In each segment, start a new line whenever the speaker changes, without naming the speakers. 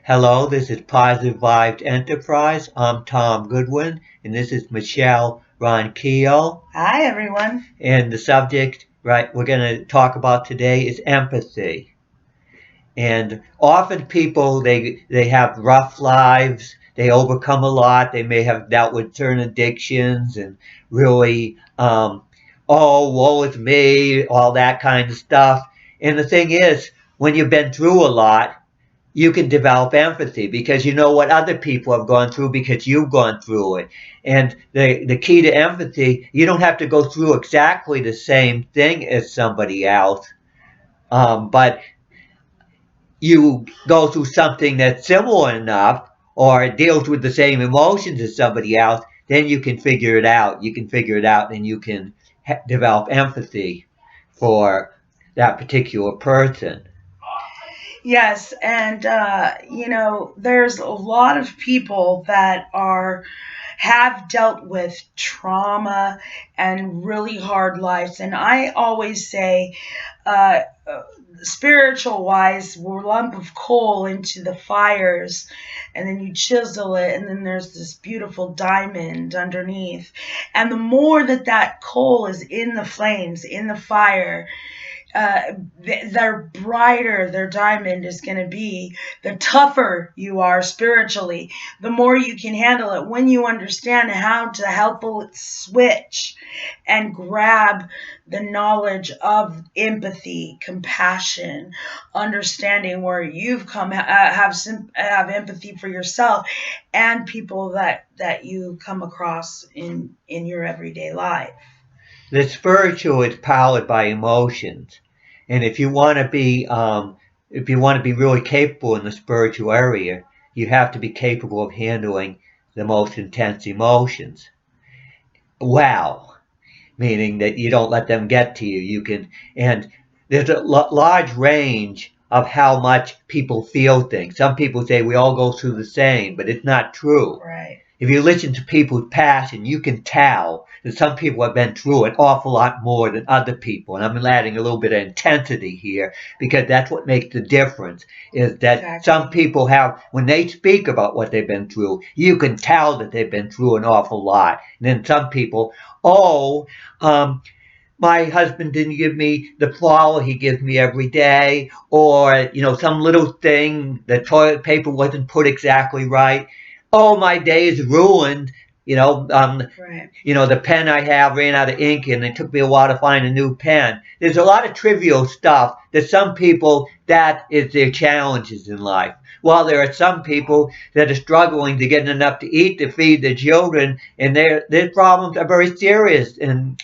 Hello, this is Positive Vibes Enterprise. I'm Tom Goodwin, and this is Michelle Ronquillo.
Hi, everyone.
And the subject, we're going to talk about today is empathy. And often people, they have rough lives. They overcome a lot. They may have dealt with certain addictions and really, oh, woe is me, all that kind of stuff. And the thing is, when you've been through a lot, you can develop empathy because you know what other people have gone through because you've gone through it. And the key to empathy, you don't have to go through exactly the same thing as somebody else, but you go through something that's similar enough or deals with the same emotions as somebody else, then you can figure it out. You can figure it out and you can develop empathy for that particular person.
Yes, and there's a lot of people that have dealt with trauma and really hard lives, and I always say, uh, spiritual wise, we're a lump of coal into the fires, and then you chisel it, and then there's this beautiful diamond underneath, and the more that coal is in the flames, in the fire, the brighter their diamond is going to be, the tougher you are spiritually, the more you can handle it when you understand how to help it switch and grab the knowledge of empathy, compassion, understanding where you've come, have empathy for yourself and people that you come across in your everyday life.
The spiritual is powered by emotions, and if you want to be really capable in the spiritual area, you have to be capable of handling the most intense emotions. Well, meaning that you don't let them get to you. You can, and there's a large range of how much people feel things. Some people say we all go through the same, but it's not true.
Right.
If you listen to people's passion, you can tell that some people have been through an awful lot more than other people. And I'm adding a little bit of intensity here because that's what makes the difference is that
Exactly.
some people have, when they speak about what they've been through, you can tell that they've been through an awful lot. And then some people, oh, my husband didn't give me the flour he gives me every day, or, some little thing, the toilet paper wasn't put exactly right. Oh, my day is ruined.
Right.
The pen I have ran out of ink and it took me a while to find a new pen. There's a lot of trivial stuff that some people, that is their challenges in life. While there are some people that are struggling to get enough to eat to feed their children, and their problems are very serious. And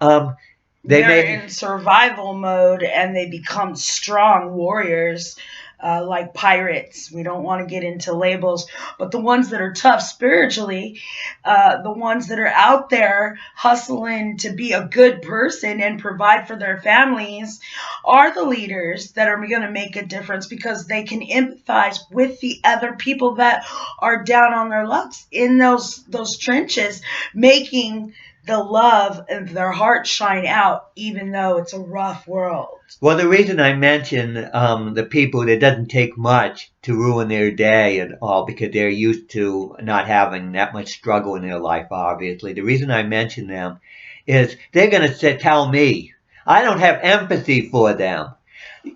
um,
they're in survival mode and they become strong warriors, like pirates. We don't want to get into labels, but the ones that are tough spiritually, the ones that are out there hustling to be a good person and provide for their families, are the leaders that are going to make a difference because they can empathize with the other people that are down on their lucks in those trenches, making the love of their heart shine out, even though it's a rough world.
Well, the reason I mention the people that doesn't take much to ruin their day at all because they're used to not having that much struggle in their life, obviously. The reason I mention them is they're going to tell me I don't have empathy for them.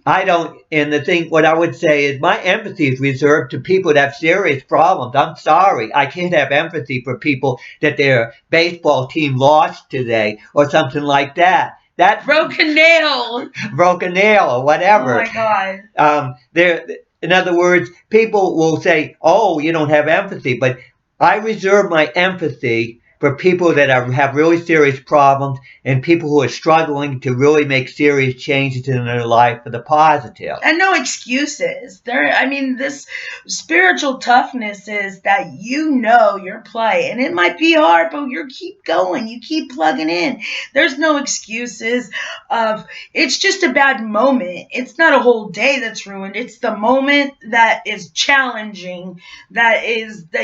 I don't, and what I would say is my empathy is reserved to people that have serious problems. I'm sorry. I can't have empathy for people that their baseball team lost today or something like that. That
broken nail
or whatever.
Oh my God.
In other words, people will say, oh, you don't have empathy, but I reserve my empathy for people that have really serious problems and people who are struggling to really make serious changes in their life for the positive.
And no excuses. This spiritual toughness is that your play, and it might be hard, but you keep going, you keep plugging in. There's no excuses of it's just a bad moment. It's not a whole day that's ruined. It's the moment that is challenging, that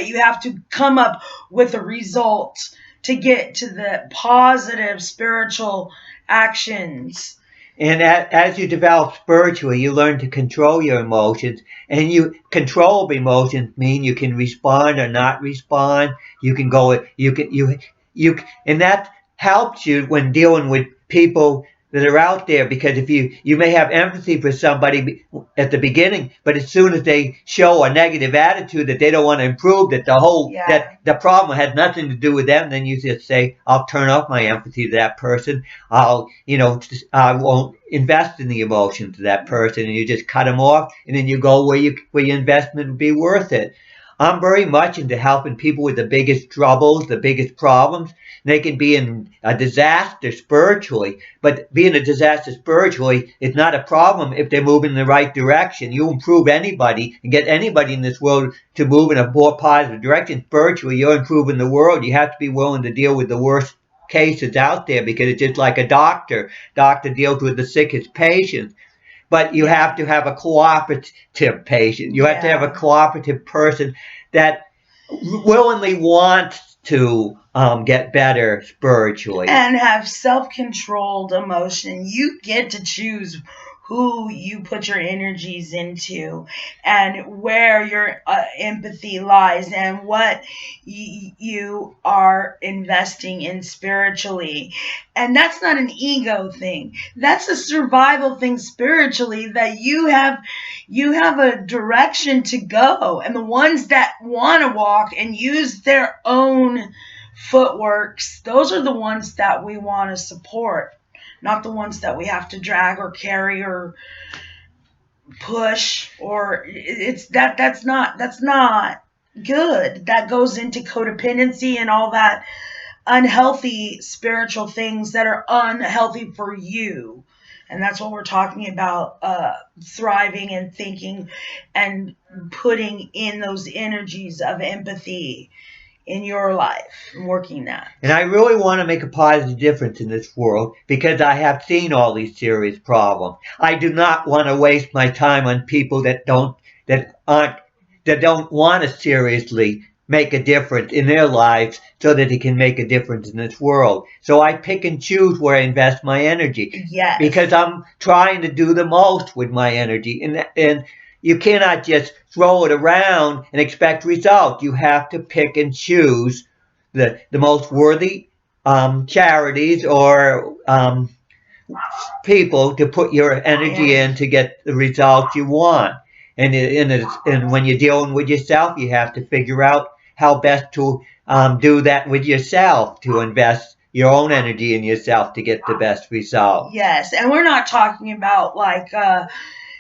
you have to come up with a result to get to the positive spiritual actions.
And as you develop spiritually, you learn to control your emotions. And you control emotions mean you can respond or not respond. You can go. And that helps you when dealing with people that are out there. Because if you may have empathy for somebody at the beginning, but as soon as they show a negative attitude that they don't want to improve, that the problem has nothing to do with them, then you just say, "I'll turn off my empathy to that person. I won't invest in the emotions of that person," and you just cut them off, and then you go where your investment would be worth it. I'm very much into helping people with the biggest troubles, the biggest problems. They can be in a disaster spiritually, but being a disaster spiritually is not a problem if they're moving in the right direction. You improve anybody and get anybody in this world to move in a more positive direction spiritually, you're improving the world. You have to be willing to deal with the worst cases out there, because it's just like a doctor. Doctor deals with the sickest patients. But you have to have a cooperative patient. You have to have a cooperative person that willingly wants to get better spiritually.
And have self-controlled emotion. You get to choose who you put your energies into and where your empathy lies and what you are investing in spiritually. And that's not an ego thing. That's a survival thing spiritually, that you have a direction to go. And the ones that want to walk and use their own footworks, those are the ones that we want to support, not the ones that we have to drag or carry or push. Or that's not good. That goes into codependency and all that unhealthy spiritual things that are unhealthy for you. And that's what we're talking about, thriving and thinking and putting in those energies of empathy in your life and working that.
And I really want to make a positive difference in this world, because I have seen all these serious problems. I do not want to waste my time on people that don't want to seriously make a difference in their lives so that they can make a difference in this world. So I pick and choose where I invest my energy.
Yes.
Because I'm trying to do the most with my energy. And you cannot just throw it around and expect results. You have to pick and choose the most worthy charities or people to put your energy in to get the results you want. And when you're dealing with yourself, you have to figure out how best to do that with yourself, to invest your own energy in yourself to get the best result.
Yes, and we're not talking about like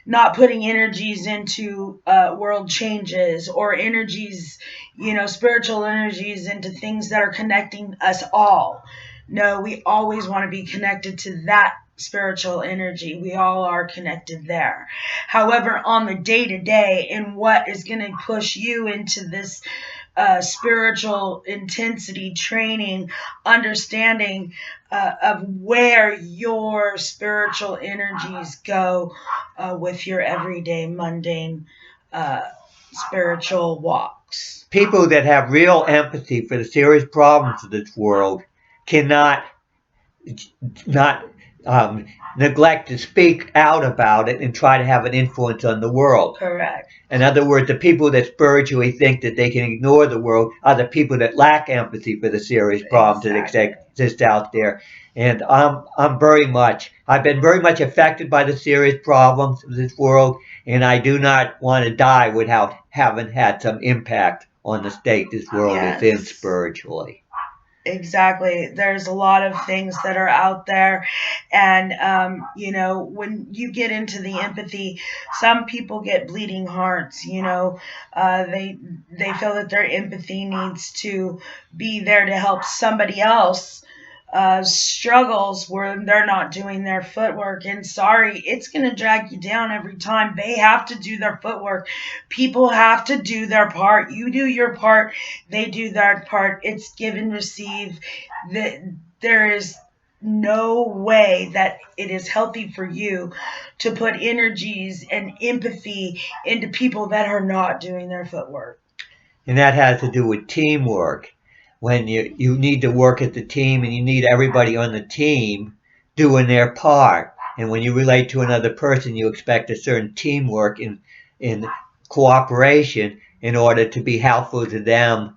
not putting energies into world changes or energies, spiritual energies into things that are connecting us all. No, we always want to be connected to that spiritual energy. We all are connected there. However, on the day-to-day, and what is going to push you into this spiritual intensity training, understanding of where your spiritual energies go with your everyday mundane spiritual walks.
People that have real empathy for the serious problems of this world cannot not neglect to speak out about it and try to have an influence on the world.
Correct.
In other words, the people that spiritually think that they can ignore the world are the people that lack empathy for the serious problems that exist out there. And I've been very much affected by the serious problems of this world, and I do not want to die without having had some impact on the state this world is in spiritually.
Exactly. There's a lot of things that are out there. And, when you get into the empathy, some people get bleeding hearts, they feel that their empathy needs to be there to help somebody else struggles where they're not doing their footwork. And sorry, it's going to drag you down every time. They have to do their footwork. People have to do their part. You do your part, they do their part. It's give and receive. There is no way that it is healthy for you to put energies and empathy into people that are not doing their footwork.
And that has to do with teamwork. When you need to work at the team and you need everybody on the team doing their part. And when you relate to another person, you expect a certain teamwork in cooperation in order to be helpful to them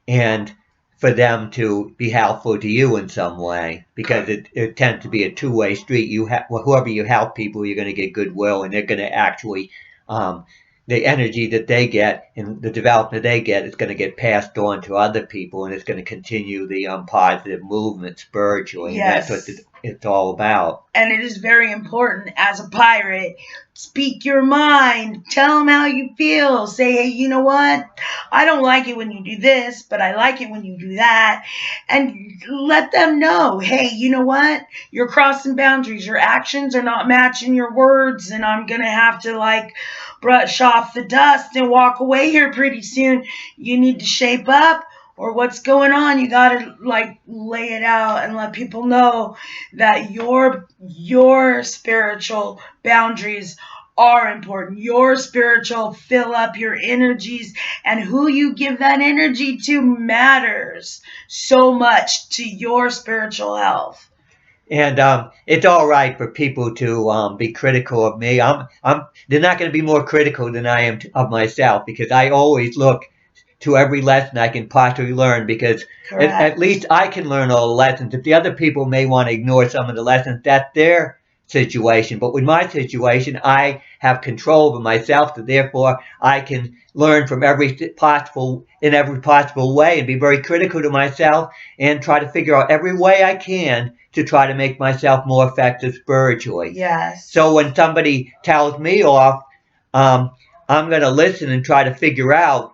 and for them to be helpful to you in some way, because it tends to be a two-way street. Whoever you help people, you're going to get goodwill, and they're going to actually the energy that they get and the development they get is going to get passed on to other people, and it's going to continue the positive movement spiritually.
Yes.
And that's what it's all about.
And it is very important as a pirate. Speak your mind. Tell them how you feel. Say, hey, you know what? I don't like it when you do this, but I like it when you do that. And let them know, hey, you know what? You're crossing boundaries. Your actions are not matching your words, and I'm going to have to brush off the dust and walk away here pretty soon. You need to shape up. Or what's going on, you gotta lay it out and let people know that your spiritual boundaries are important. Your spiritual fill up your energies, and who you give that energy to matters so much to your spiritual health.
And it's all right for people to be critical of me. They're not going to be more critical than I am of myself, because I always look to every lesson I can possibly learn, because at least I can learn all the lessons. If the other people may want to ignore some of the lessons, that's their situation. But with my situation, I have control over myself, so therefore I can learn from in every possible way and be very critical to myself and try to figure out every way I can to try to make myself more effective spiritually.
Yes.
So when somebody tells me off, I'm going to listen and try to figure out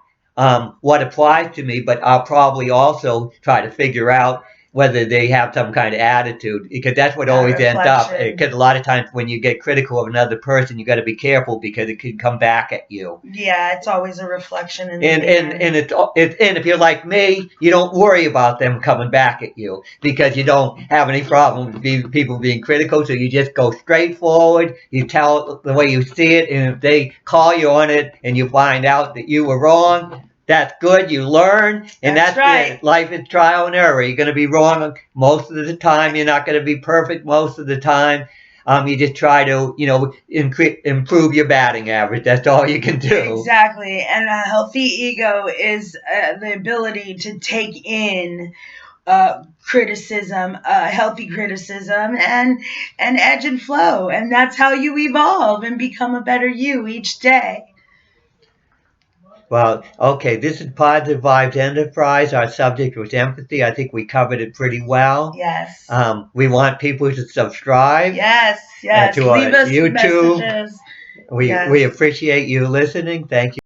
what applies to me, but I'll probably also try to figure out whether they have some kind of attitude, because that's what always ends up. Because a lot of times when you get critical of another person, you got to be careful, because it can come back at you.
Yeah, it's always a reflection.
And if you're like me, you don't worry about them coming back at you, because you don't have any problem with people being critical. So you just go straight forward. You tell the way you see it, and if they call you on it and you find out that you were wrong, that's good. You learn, and that's
right.
It. Life is trial and error. You're going to be wrong most of the time. You're not going to be perfect most of the time. You just try to, improve your batting average. That's all you can do.
Exactly. And a healthy ego is the ability to take in criticism, healthy criticism, and edge and flow. And that's how you evolve and become a better you each day.
Well, okay, this is Positive Vibes Enterprise. Our subject was empathy. I think we covered it pretty well.
Yes.
We want people to subscribe.
Yes.
To
Leave
our
us
YouTube.
messages.
We appreciate you listening. Thank you.